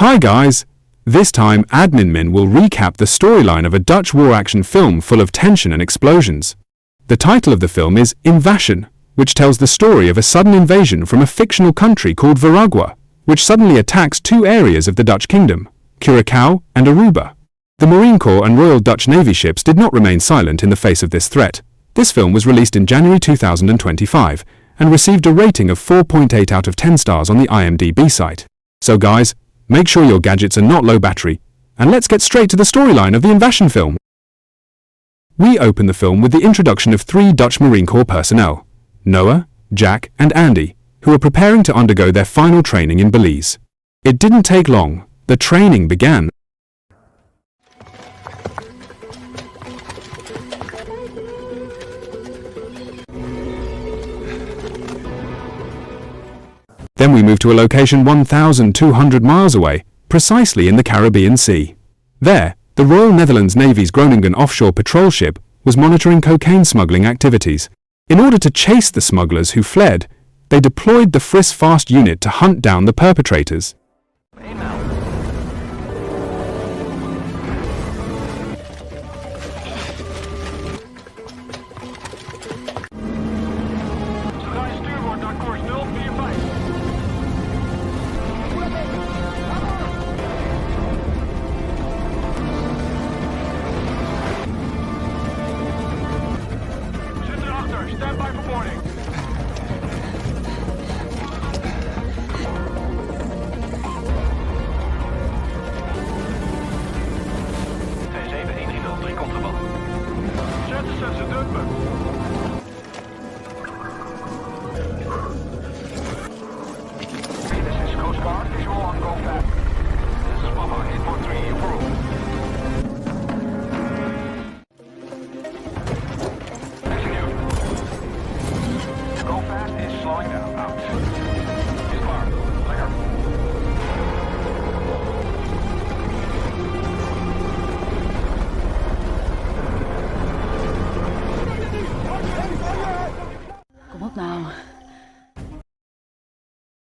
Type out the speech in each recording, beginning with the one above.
Hi guys! This time Admin Min will recap the storyline of a Dutch war action film full of tension and explosions. The title of the film is Invasion, which tells the story of a sudden invasion from a fictional country called Veragua, which suddenly attacks two areas of the Dutch kingdom, Curaçao and Aruba. The Marine Corps and Royal Dutch Navy ships did not remain silent in the face of this threat. This film was released in January 2025 and received a rating of 4.8 out of 10 stars on the IMDb site. So guys, make sure your gadgets are not low battery, and let's get straight to the storyline of the Invasion film. We open the film with the introduction of three Dutch Marine Corps personnel, Noah, Jack and Andy, who are preparing to undergo their final training in Belize. It didn't take long, the training began. Then we move to a location 1,200 miles away, precisely in the Caribbean Sea. There, the Royal Netherlands Navy's Groningen offshore patrol ship was monitoring cocaine smuggling activities. In order to chase the smugglers who fled, they deployed the Fris Fast unit to hunt down the perpetrators.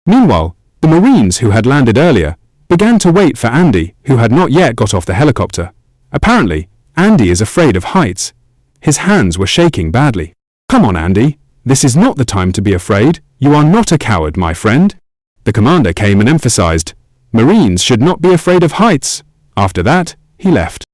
Meanwhile, the Marines who had landed earlier began to wait for Andy, who had not yet got off the helicopter. Apparently, Andy is afraid of heights. His hands were shaking badly. Come on, Andy. This is not the time to be afraid. You are not a coward, my friend. The commander came and emphasized, Marines should not be afraid of heights. After that, he left.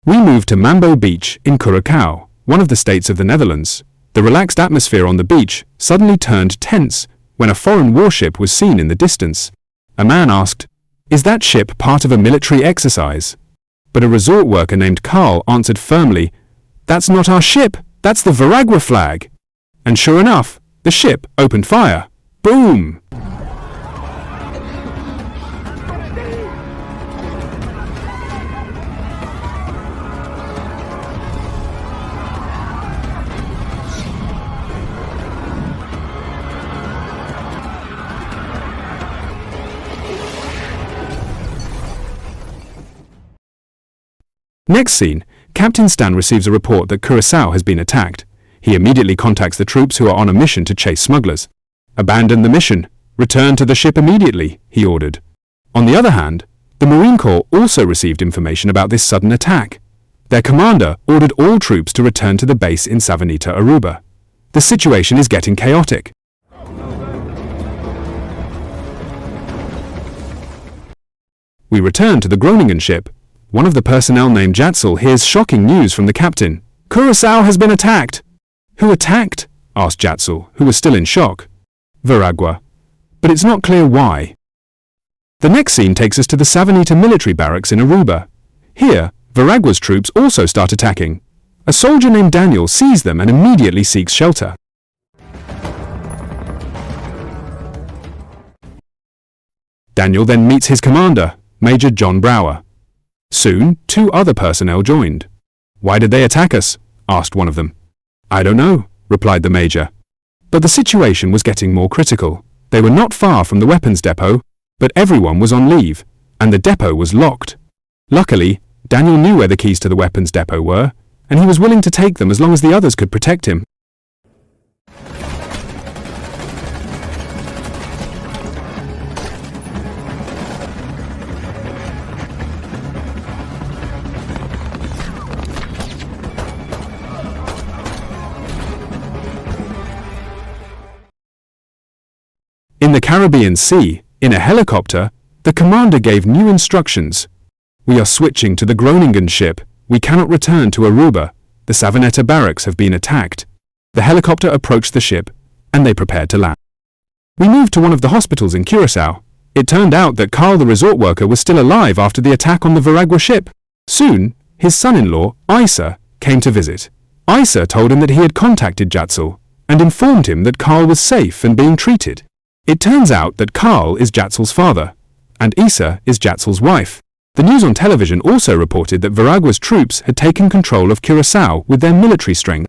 We moved to Mambo Beach in Curaçao, one of the states of the Netherlands. The relaxed atmosphere on the beach suddenly turned tense when a foreign warship was seen in the distance. A man asked, "Is that ship part of a military exercise?" But a resort worker named Carl answered firmly, "That's not our ship, that's the Veragua flag." And sure enough, the ship opened fire. Boom! Next scene, Captain Stan receives a report that Curaçao has been attacked. He immediately contacts the troops who are on a mission to chase smugglers. "Abandon the mission. Return to the ship immediately," he ordered. On the other hand, the Marine Corps also received information about this sudden attack. Their commander ordered all troops to return to the base in Savanita, Aruba. The situation is getting chaotic. We return to the Groningen ship. One of the personnel named Jatzel hears shocking news from the captain. "Curaçao has been attacked!" "Who attacked?" asked Jatzel, who was still in shock. "Veragua. But it's not clear why." The next scene takes us to the Savanita military barracks in Aruba. Here, Veragua's troops also start attacking. A soldier named Daniel sees them and immediately seeks shelter. Daniel then meets his commander, Major John Brower. Soon, two other personnel joined. "Why did they attack us?" asked one of them. "I don't know," replied the major. But the situation was getting more critical. They were not far from the weapons depot, but everyone was on leave, and the depot was locked. Luckily, Daniel knew where the keys to the weapons depot were, and he was willing to take them as long as the others could protect him. In the Caribbean Sea, in a helicopter, the commander gave new instructions. "We are switching to the Groningen ship. We cannot return to Aruba. The Savanetta barracks have been attacked." The helicopter approached the ship, and they prepared to land. "We moved to one of the hospitals in Curaçao. It turned out that Carl the resort worker was still alive after the attack on the Veragua ship. Soon, his son-in-law, Isa, came to visit. Isa told him that he had contacted Jatzel and informed him that Carl was safe and being treated. It turns out that Carl is Jatzel's father, and Isa is Jatzel's wife. The news on television also reported that Veragua's troops had taken control of Curaçao with their military strength.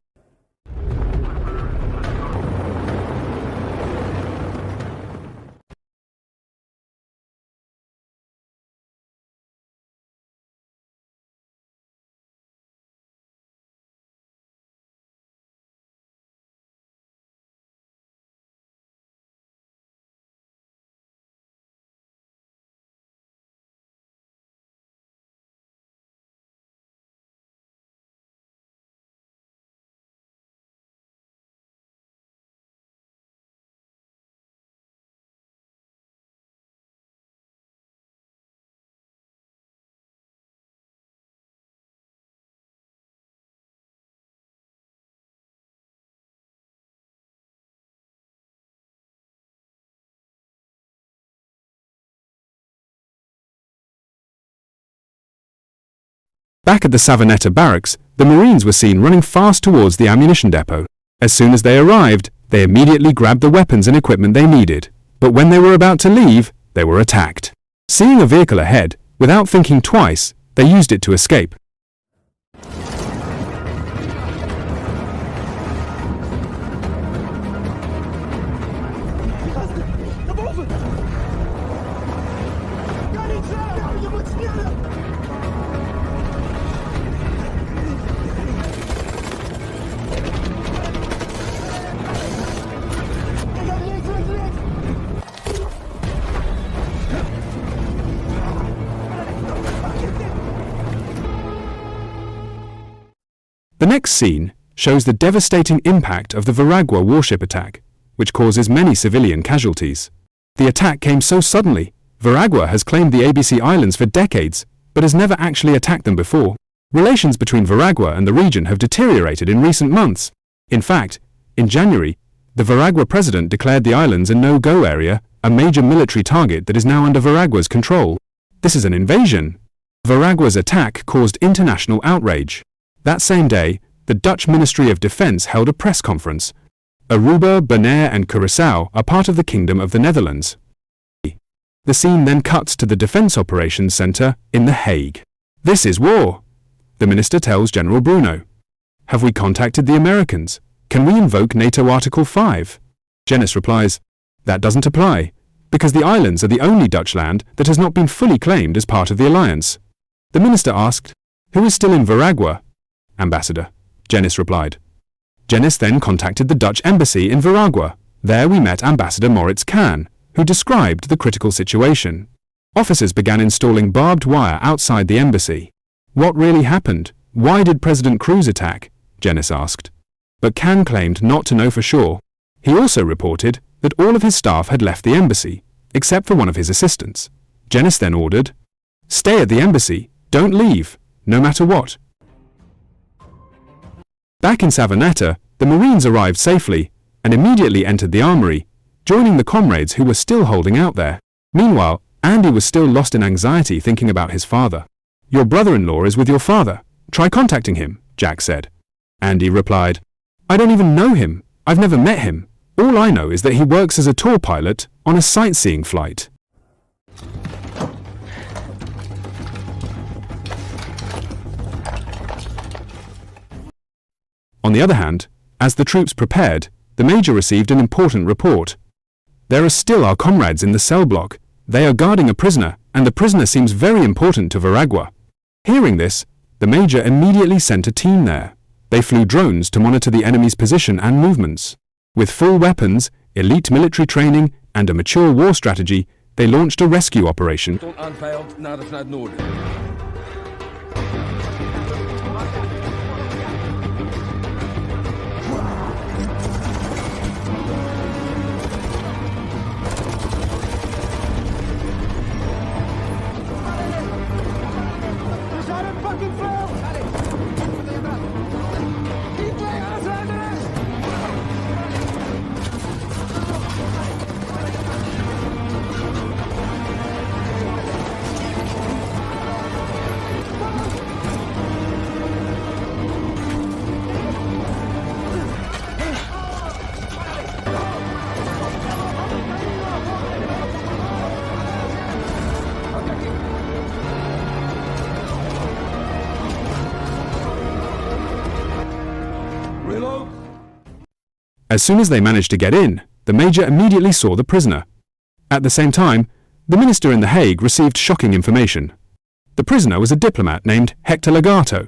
Back at the Savanetta barracks, the Marines were seen running fast towards the ammunition depot. As soon as they arrived, they immediately grabbed the weapons and equipment they needed. But when they were about to leave, they were attacked. Seeing a vehicle ahead, without thinking twice, they used it to escape. The next scene shows the devastating impact of the Veragua warship attack, which causes many civilian casualties. The attack came so suddenly. Veragua has claimed the ABC Islands for decades, but has never actually attacked them before. Relations between Veragua and the region have deteriorated in recent months. In fact, in January, the Veragua president declared the islands a no-go area, a major military target that is now under Veragua's control. This is an invasion. Veragua's attack caused international outrage. That same day, the Dutch Ministry of Defense held a press conference. Aruba, Bonaire and Curaçao are part of the Kingdom of the Netherlands. The scene then cuts to the Defense Operations Center in The Hague. "This is war," the minister tells General Bruno. "Have we contacted the Americans? Can we invoke NATO Article 5? Janice replies, "That doesn't apply, because the islands are the only Dutch land that has not been fully claimed as part of the alliance." The minister asked, "Who is still in Veragua?" "Ambassador," Janice replied. Janice then contacted the Dutch embassy in Veragua. There we met Ambassador Moritz Kahn, who described the critical situation. Officers began installing barbed wire outside the embassy. "What really happened? Why did President Cruz attack?" Janice asked. But Kahn claimed not to know for sure. He also reported that all of his staff had left the embassy, except for one of his assistants. Janice then ordered, "Stay at the embassy, don't leave, no matter what." Back in Savanetta, the Marines arrived safely and immediately entered the armory, joining the comrades who were still holding out there. Meanwhile, Andy was still lost in anxiety thinking about his father. "Your brother-in-law is with your father. Try contacting him," Jack said. Andy replied, "I don't even know him. I've never met him. All I know is that he works as a tour pilot on a sightseeing flight." On the other hand, as the troops prepared, the Major received an important report. "There are still our comrades in the cell block. They are guarding a prisoner, and the prisoner seems very important to Veragua." Hearing this, the Major immediately sent a team there. They flew drones to monitor the enemy's position and movements. With full weapons, elite military training, and a mature war strategy, they launched a rescue operation. Reload. As soon as they managed to get in, the Major immediately saw the prisoner. At the same time, the minister in The Hague received shocking information. The prisoner was a diplomat named Hector Legato.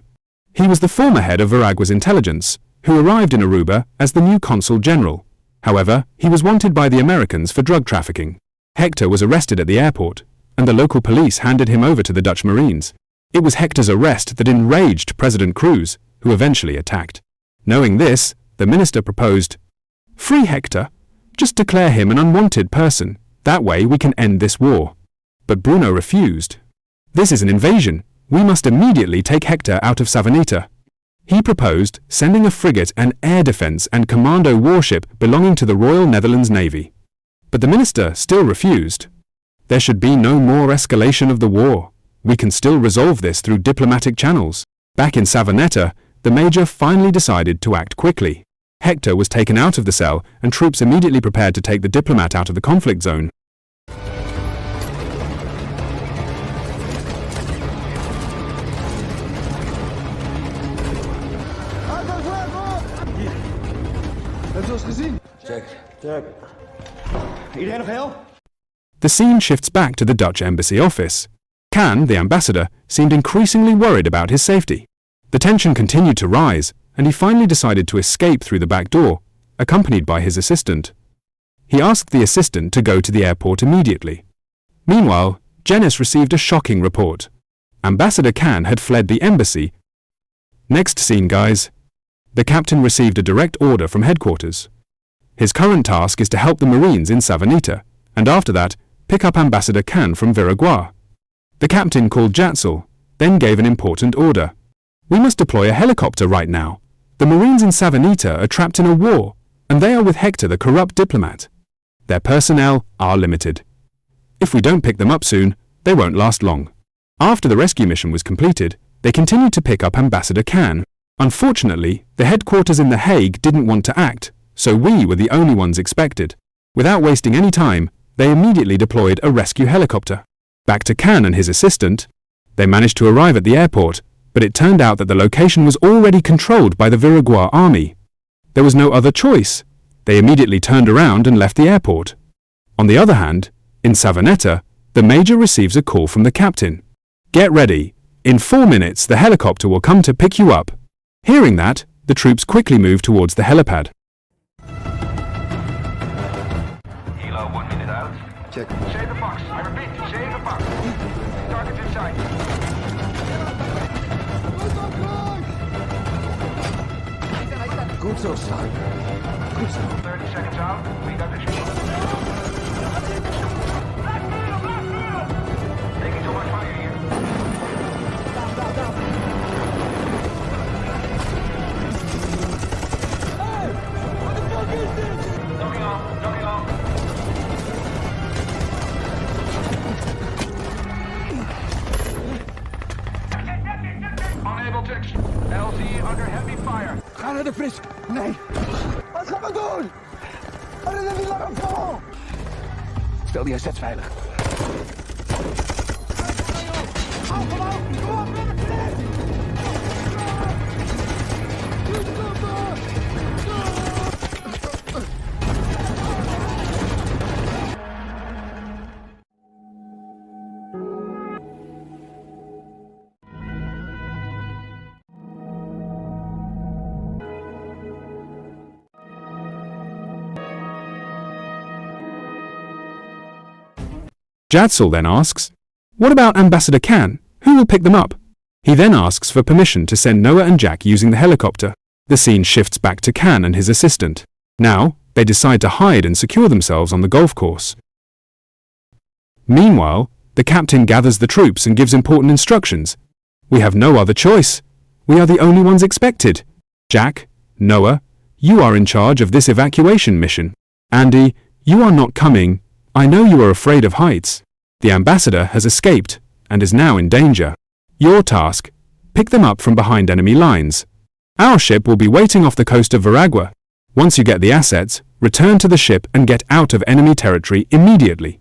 He was the former head of Veragua's intelligence, who arrived in Aruba as the new consul general. However, he was wanted by the Americans for drug trafficking. Hector was arrested at the airport, and the local police handed him over to the Dutch Marines. It was Hector's arrest that enraged President Cruz, who eventually attacked. Knowing this, the minister proposed, "Free Hector. Just declare him an unwanted person. That way we can end this war." But Bruno refused. "This is an invasion. We must immediately take Hector out of Savanita." He proposed sending a frigate and air defense and commando warship belonging to the Royal Netherlands Navy. But the minister still refused. "There should be no more escalation of the war. We can still resolve this through diplomatic channels." Back in Savaneta, the Major finally decided to act quickly. Hector was taken out of the cell and troops immediately prepared to take the diplomat out of the conflict zone. Hebben ze ons gezien? Check. Iedereen nog heel? The scene shifts back to the Dutch embassy office. Khan, the ambassador, seemed increasingly worried about his safety. The tension continued to rise, and he finally decided to escape through the back door, accompanied by his assistant. He asked the assistant to go to the airport immediately. Meanwhile, Janice received a shocking report. Ambassador Khan had fled the embassy. Next scene, guys. The captain received a direct order from headquarters. His current task is to help the Marines in Savanita, and after that, pick up Ambassador Khan from Veragua. The captain called Jatzel, then gave an important order. "We must deploy a helicopter right now. The Marines in Savanita are trapped in a war, and they are with Hector, the corrupt diplomat. Their personnel are limited. If we don't pick them up soon, they won't last long." After the rescue mission was completed, they continued to pick up Ambassador Khan. Unfortunately, the headquarters in The Hague didn't want to act, so we were the only ones expected. Without wasting any time, they immediately deployed a rescue helicopter. Back to Khan and his assistant. They managed to arrive at the airport, but it turned out that the location was already controlled by the Veragua army. There was no other choice. They immediately turned around and left the airport. On the other hand, in Savaneta, the Major receives a call from the captain. "Get ready. In 4 minutes, the helicopter will come to pick you up." Hearing that, the troops quickly moved towards the helipad. Hilo, 1 minute out. Check. Save the box. I repeat, save the box. Target in sight. Goed zo, Sly. Goed zo. 30 seconds out. We got this. Taking too much fire here. Knocking off. Unable to LZ under heavy fire. Ga naar de fris. Nee. Wat gaan we doen? We zijn niet langer vol. Stel die assets veilig. Jatzel then asks, "What about Ambassador Khan? Who will pick them up?" He then asks for permission to send Noah and Jack using the helicopter. The scene shifts back to Khan and his assistant. Now, they decide to hide and secure themselves on the golf course. Meanwhile, the captain gathers the troops and gives important instructions. "We have no other choice. We are the only ones expected. Jack, Noah, you are in charge of this evacuation mission. Andy, you are not coming. I know you are afraid of heights. The ambassador has escaped and is now in danger. Your task, pick them up from behind enemy lines. Our ship will be waiting off the coast of Veragua. Once you get the assets, return to the ship and get out of enemy territory immediately."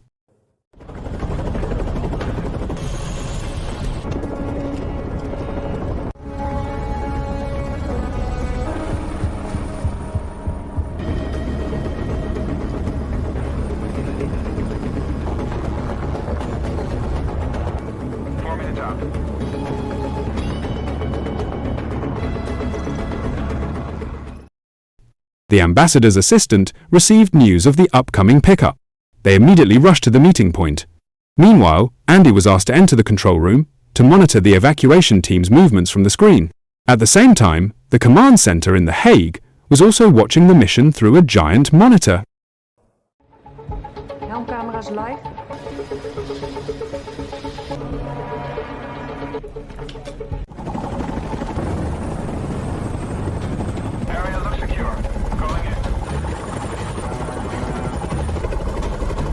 The ambassador's assistant received news of the upcoming pickup. They immediately rushed to the meeting point. Meanwhile, Andy was asked to enter the control room to monitor the evacuation team's movements from the screen. At the same time, the command center in The Hague was also watching the mission through a giant monitor. Helmcamera's live. Area looks secure. Going in.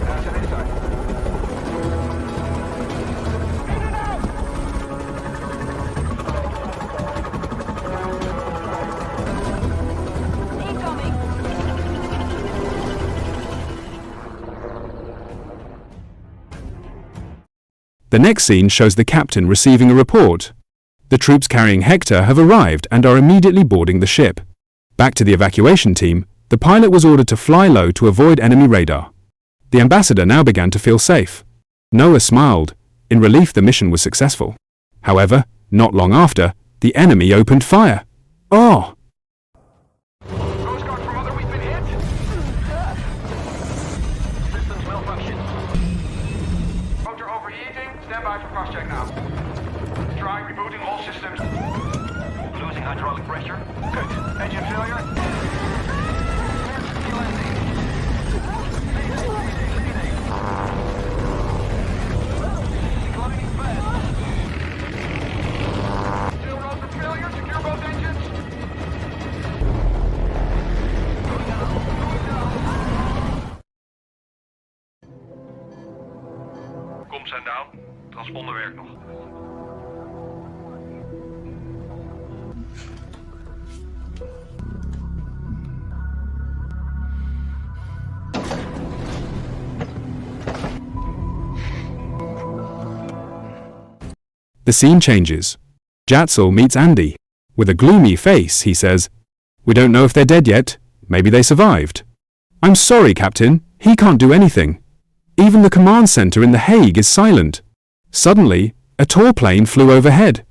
That's an inside. The next scene shows the captain receiving a report. The troops carrying Hector have arrived and are immediately boarding the ship. Back to the evacuation team, the pilot was ordered to fly low to avoid enemy radar. The ambassador now began to feel safe. Noah smiled. In relief, the mission was successful. However, not long after, the enemy opened fire. Oh! Coast Guard from other, we've been hit. Systems malfunction. Motor overheating. Stand by for cross-check now. Try rebooting all systems. Losing hydraulic pressure. Good. Engine failure. Emergency landing. Declining fast. Still rotor failure. Secure both engines. Comms zijn down. Transponder werkt nog. The scene changes. Jatzel meets Andy. With a gloomy face, he says, "We don't know if they're dead yet. Maybe they survived." "I'm sorry, Captain. He can't do anything. Even the command center in The Hague is silent." Suddenly, a tour plane flew overhead.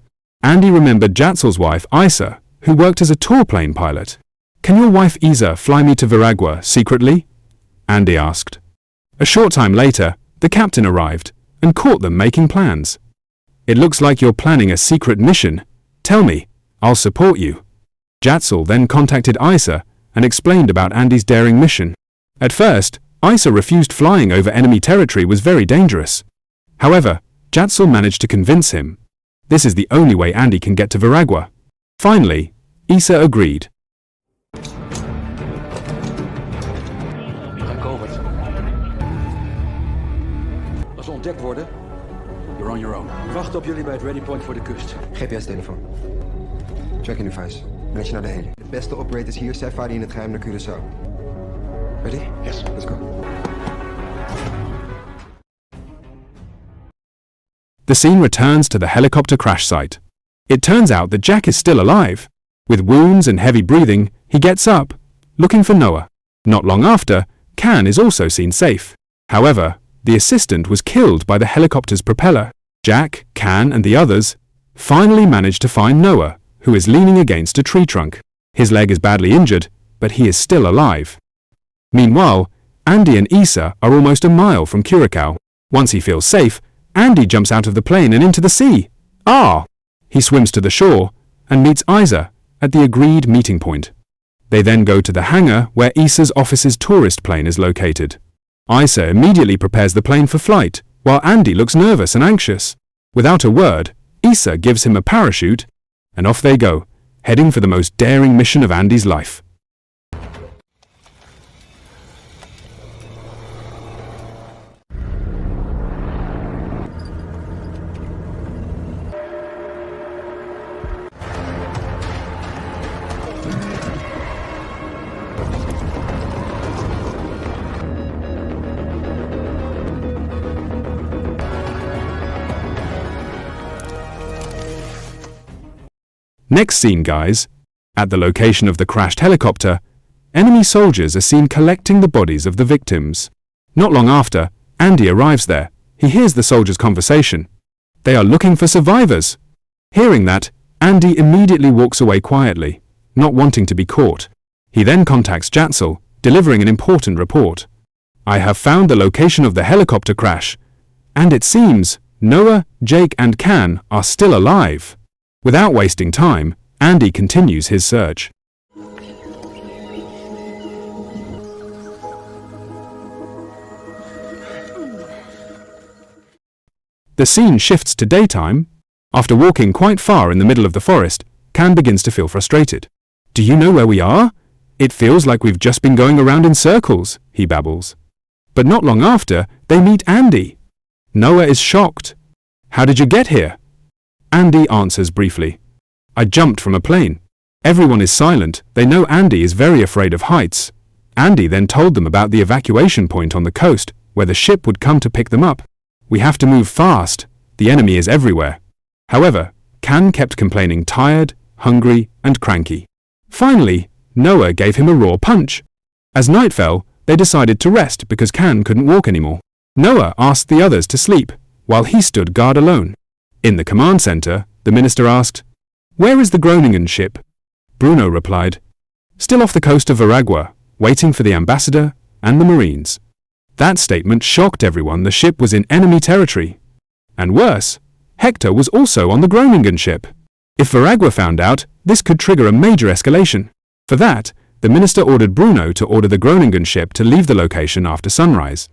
Andy remembered Jatzel's wife, Isa, who worked as a tour plane pilot. "Can your wife Isa fly me to Veragua secretly?" Andy asked. A short time later, the captain arrived and caught them making plans. "It looks like you're planning a secret mission. Tell me, I'll support you." Jatzel then contacted Isa and explained about Andy's daring mission. At first, Isa refused. Flying over enemy territory was very dangerous. However, Jatzel managed to convince him. This is the only way Andy can get to Veragua. Finally, Isa agreed. Govert. Als we ontdekt worden, you're on your own. We wachten op jullie bij het ready point voor de kust. GPS-telefoon. Tracking device. Match naar de heli. De beste operators hier, zij varen in het geheim naar Curaçao. Ready? Yes. Let's go. The scene returns to the helicopter crash site. It turns out that Jack is still alive. With wounds and heavy breathing, he gets up, looking for Noah. Not long after, Can is also seen safe. However, the assistant was killed by the helicopter's propeller. Jack, Can, and the others finally manage to find Noah, who is leaning against a tree trunk. His leg is badly injured, but he is still alive. Meanwhile, Andy and Isa are almost a mile from Curacao. Once he feels safe, Andy jumps out of the plane and into the sea. Ah! He swims to the shore and meets Isa at the agreed meeting point. They then go to the hangar where Isa's office's tourist plane is located. Isa immediately prepares the plane for flight, while Andy looks nervous and anxious. Without a word, Isa gives him a parachute, and off they go, heading for the most daring mission of Andy's life. Next scene, guys. At the location of the crashed helicopter, enemy soldiers are seen collecting the bodies of the victims. Not long after, Andy arrives there. He hears the soldiers' conversation. They are looking for survivors. Hearing that, Andy immediately walks away quietly, not wanting to be caught. He then contacts Jatzel, delivering an important report. I have found the location of the helicopter crash, and it seems Noah, Jake and Can are still alive. Without wasting time, Andy continues his search. The scene shifts to daytime. After walking quite far in the middle of the forest, Can begins to feel frustrated. Do you know where we are? It feels like we've just been going around in circles, he babbles. But not long after, they meet Andy. Noah is shocked. How did you get here? Andy answers briefly. I jumped from a plane. Everyone is silent. They know Andy is very afraid of heights. Andy then told them about the evacuation point on the coast, where the ship would come to pick them up. We have to move fast. The enemy is everywhere. However, Can kept complaining tired, hungry, and cranky. Finally, Noah gave him a raw punch. As night fell, they decided to rest because Can couldn't walk anymore. Noah asked the others to sleep, while he stood guard alone. In the command center, the minister asked, "Where is the Groningen ship?" Bruno replied, "Still off the coast of Veragua, waiting for the ambassador and the Marines." That statement shocked everyone. The ship was in enemy territory. And worse, Hector was also on the Groningen ship. If Veragua found out, this could trigger a major escalation. For that, the minister ordered Bruno to order the Groningen ship to leave the location after sunrise.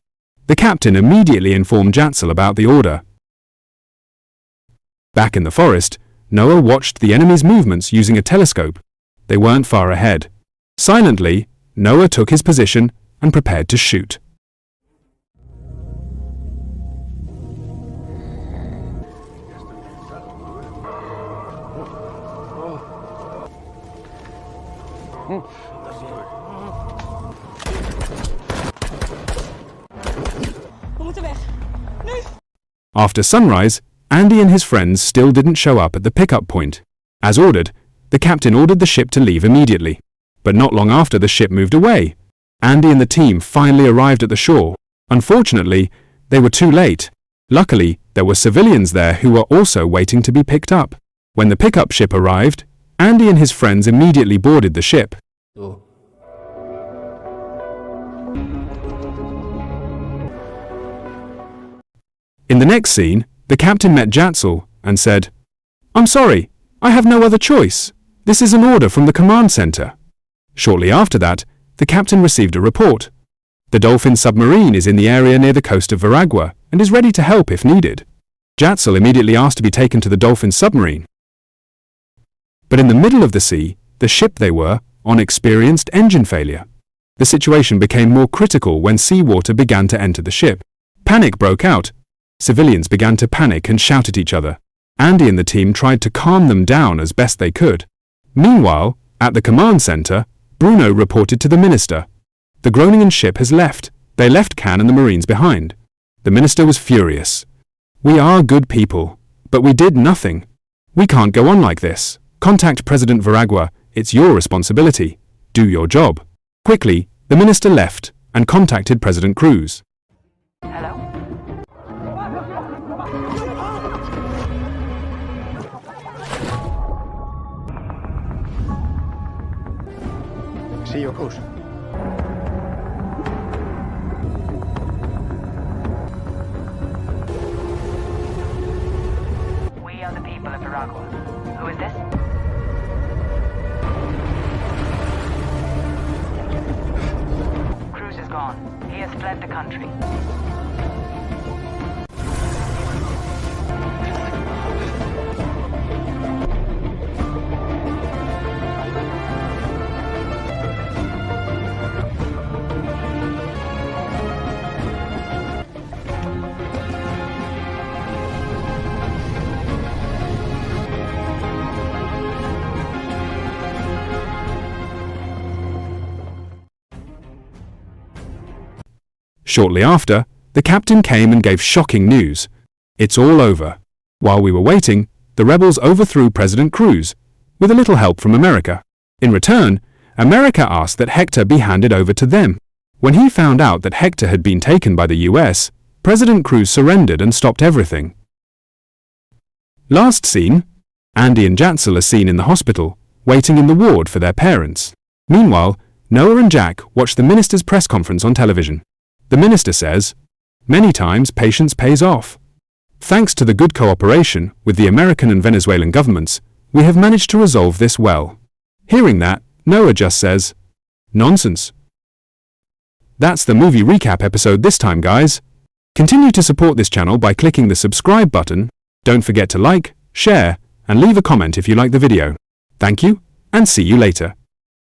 The captain immediately informed Jatzel about the order. Back in the forest, Noah watched the enemy's movements using a telescope. They weren't far ahead. Silently, Noah took his position and prepared to shoot. After sunrise, Andy and his friends still didn't show up at the pickup point. As ordered, the captain ordered the ship to leave immediately. But not long after, the ship moved away. Andy and the team finally arrived at the shore. Unfortunately, they were too late. Luckily, there were civilians there who were also waiting to be picked up. When the pickup ship arrived, Andy and his friends immediately boarded the ship. In the next scene, the captain met Jatzel and said, "I'm sorry, I have no other choice. This is an order from the command center." Shortly after that, the captain received a report. The Dolphin submarine is in the area near the coast of Veragua and is ready to help if needed. Jatzel immediately asked to be taken to the Dolphin submarine. But in the middle of the sea, the ship they were on experienced engine failure. The situation became more critical when seawater began to enter the ship. Panic broke out. Civilians began to panic and shout at each other. Andy and the team tried to calm them down as best they could. Meanwhile, at the command center, Bruno reported to the minister. The Groningen ship has left. They left Can and the Marines behind. The minister was furious. "We are good people, but we did nothing. We can't go on like this. Contact President Veragua. It's your responsibility. Do your job." Quickly, the minister left and contacted President Cruz. Hello? See your course. We are the people of Veragua. Who is this? Cruz is gone. He has fled the country. Shortly after, the captain came and gave shocking news. It's all over. While we were waiting, the rebels overthrew President Cruz, with a little help from America. In return, America asked that Hector be handed over to them. When he found out that Hector had been taken by the US, President Cruz surrendered and stopped everything. Last scene, Andy and Jatzel are seen in the hospital, waiting in the ward for their parents. Meanwhile, Noah and Jack watch the minister's press conference on television. The minister says, "Many times patience pays off. Thanks to the good cooperation with the American and Venezuelan governments, we have managed to resolve this well." Hearing that, Noah just says, "Nonsense." That's the movie recap episode this time, guys. Continue to support this channel by clicking the subscribe button. Don't forget to like, share, and leave a comment if you like the video. Thank you, and see you later.